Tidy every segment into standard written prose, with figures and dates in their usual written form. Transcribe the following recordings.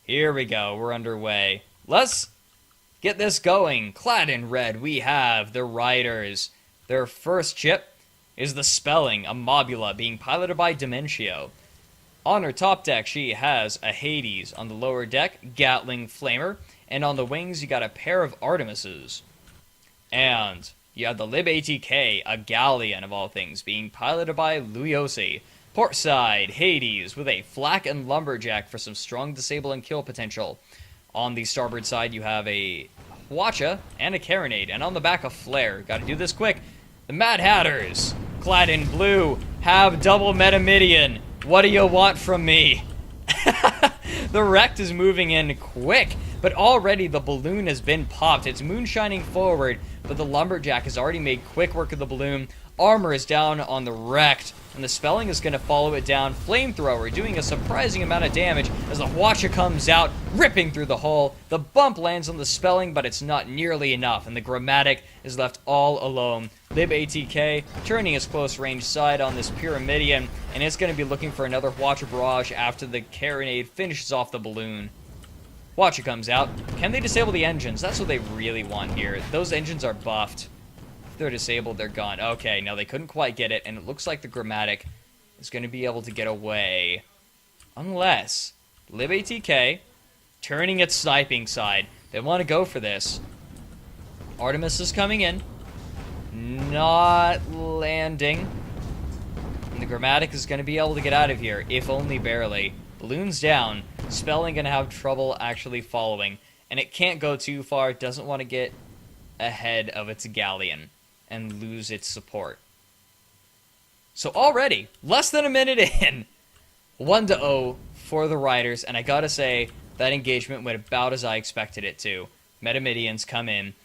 Here we go. We're underway. Let's get this going. Clad in red, we have the Rydrs. Their first ship is the Spelling, a Mobula, being piloted by Dementio. On her top deck, she has a Hades. On the lower deck, Gatling Flamer. And on the wings, you got a pair of Artemises. And you have the Lib ATK, a galleon of all things, being piloted by Luiosi. Portside, Hades, with a flak and lumberjack for some strong disable and kill potential. On the starboard side, you have a Hwacha and a Carronade, and on the back, a Flare. Gotta do this quick. The Mad Hatters, clad in blue, have double Metamidian. What do you want from me? The Wrecked is moving in quick, but already the balloon has been popped. It's moonshining forward, but the Lumberjack has already made quick work of the balloon. Armor is down on the Wrecked, and the Spelling is going to follow it down. Flamethrower doing a surprising amount of damage as the Hwacha comes out, ripping through the hull. The bump lands on the Spelling, but it's not nearly enough, and the Grammatic is left all alone. Lib ATK turning his close range side on this Pyramidian, and it's going to be looking for another Hwacha barrage after the Carronade finishes off the balloon. Hwacha comes out. Can they disable the engines? That's what they really want here. Those engines are buffed. If they're disabled, they're gone. Okay, now they couldn't quite get it, and it looks like the Grammatic is going to be able to get away. Unless Lib ATK turning its sniping side. They want to go for this. Artemis is coming in. Not landing. And the Grammatic is going to be able to get out of here, if only barely. Balloon's down. Spelling going to have trouble actually following. And it can't go too far. It doesn't want to get ahead of its galleon and lose its support. So already, less than a minute in, 1-0 for the Rydrs. And I gotta say, that engagement went about as I expected it to. Metamidians come in,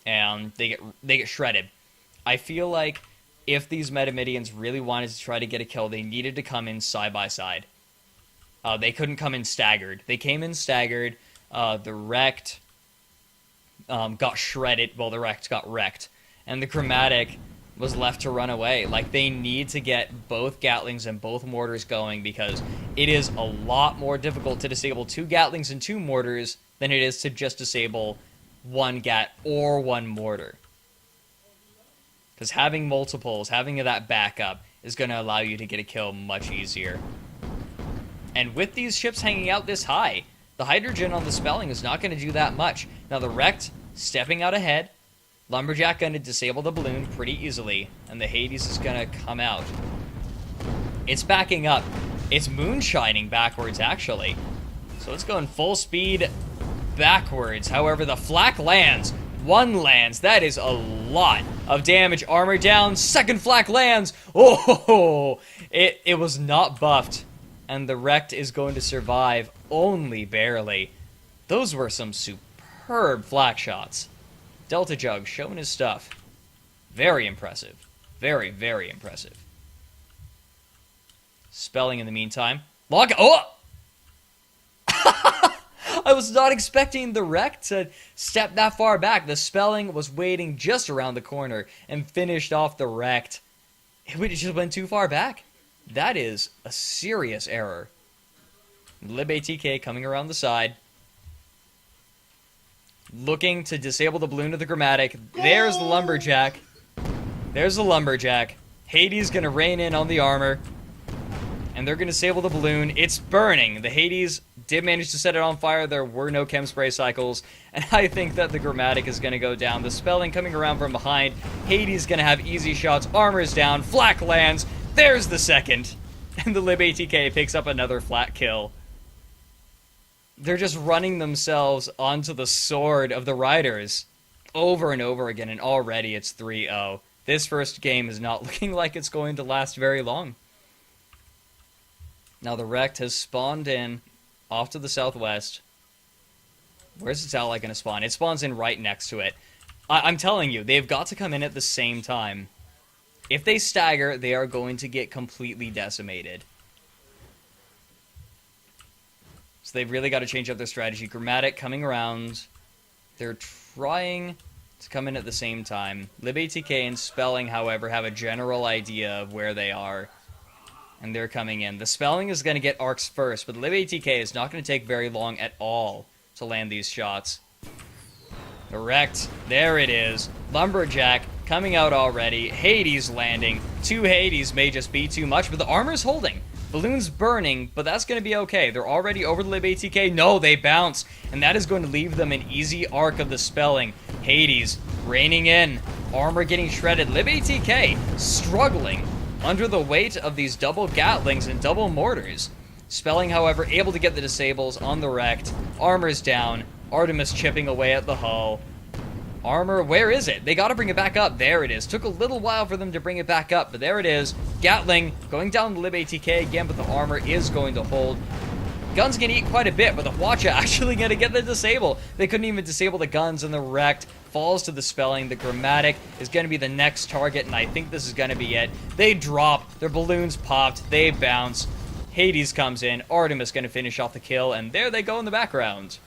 and they get shredded. I feel like if these Metamidians really wanted to try to get a kill, they needed to come in side by side. They couldn't come in staggered. They came in staggered. The Wrecked got shredded. Well, the Wrecked got wrecked. And the Grammatic was left to run away. Like, they need to get both Gatlings and both Mortars going because it is a lot more difficult to disable 2 Gatlings and 2 Mortars than it is to just disable 1 Gat or 1 Mortar. Because having multiples, having that backup, is going to allow you to get a kill much easier. And with these ships hanging out this high, the Hydrogen on the Spelling is not going to do that much. Now the Wrecked stepping out ahead. Lumberjack going to disable the balloon pretty easily. And the Hades is going to come out. It's backing up. It's moonshining backwards, actually. So it's going full speed backwards. However, the flak lands. 1 lands. That is a lot of damage. Armor down. Second flak lands. Oh, it was not buffed. And the Wrecked is going to survive only barely. Those were some superb flak shots. Delta Jug showing his stuff. Very impressive. Very, very impressive. Spelling in the meantime. Lock. Oh! I was not expecting the Wreck to step that far back. The Spelling was waiting just around the corner and finished off the Wrecked. It just went too far back. That is a serious error. Lib ATK coming around the side. Looking to disable the balloon of the Grammatic. There's the Lumberjack. There's the Lumberjack. Hades going to rain in on the armor. And they're going to disable the balloon. It's burning. The Hades did manage to set it on fire. There were no chem spray cycles. And I think that the Grammatic is going to go down. The Spelling coming around from behind. Hades going to have easy shots. Armor's down. Flak lands. There's the second. And the Lib ATK picks up another flat kill. They're just running themselves onto the sword of the Rydrs over and over again, and already it's 3-0. This first game is not looking like it's going to last very long. Now the Wrecked has spawned in off to the southwest. Where's the satellite going to spawn? It spawns in right next to it. I'm telling you, they've got to come in at the same time. If they stagger, they are going to get completely decimated. So they've really got to change up their strategy. Grammatic coming around. They're trying to come in at the same time. Lib ATK and Spelling, however, have a general idea of where they are. And they're coming in. The Spelling is going to get arcs first, but the Lib ATK is not going to take very long at all to land these shots. Correct. There it is. Lumberjack coming out already. Hades landing. 2 Hades may just be too much, but the armor's holding. Balloon's burning, but that's going to be okay. They're already over the Lib ATK. No, they bounce. And that is going to leave them an easy arc of the Spelling. Hades raining in. Armor getting shredded. Lib ATK struggling under the weight of these double Gatlings and double mortars. Spelling, however, able to get the disables on the wrecked. Armor's down. Artemis chipping away at the hull. Armor, where is it? They got to bring it back up. There it is. Took a little while for them to bring it back up, but there it is. Gatling going down the Lib ATK again, but the armor is going to hold. Gun's going to eat quite a bit, but the Watcher actually going to get the disable. They couldn't even disable the guns, and the wrecked falls to the Spelling. The Grammatic is going to be the next target, and I think this is going to be it. They drop. Their balloons popped. They bounce. Hades comes in. Artemis going to finish off the kill, and there they go in the background.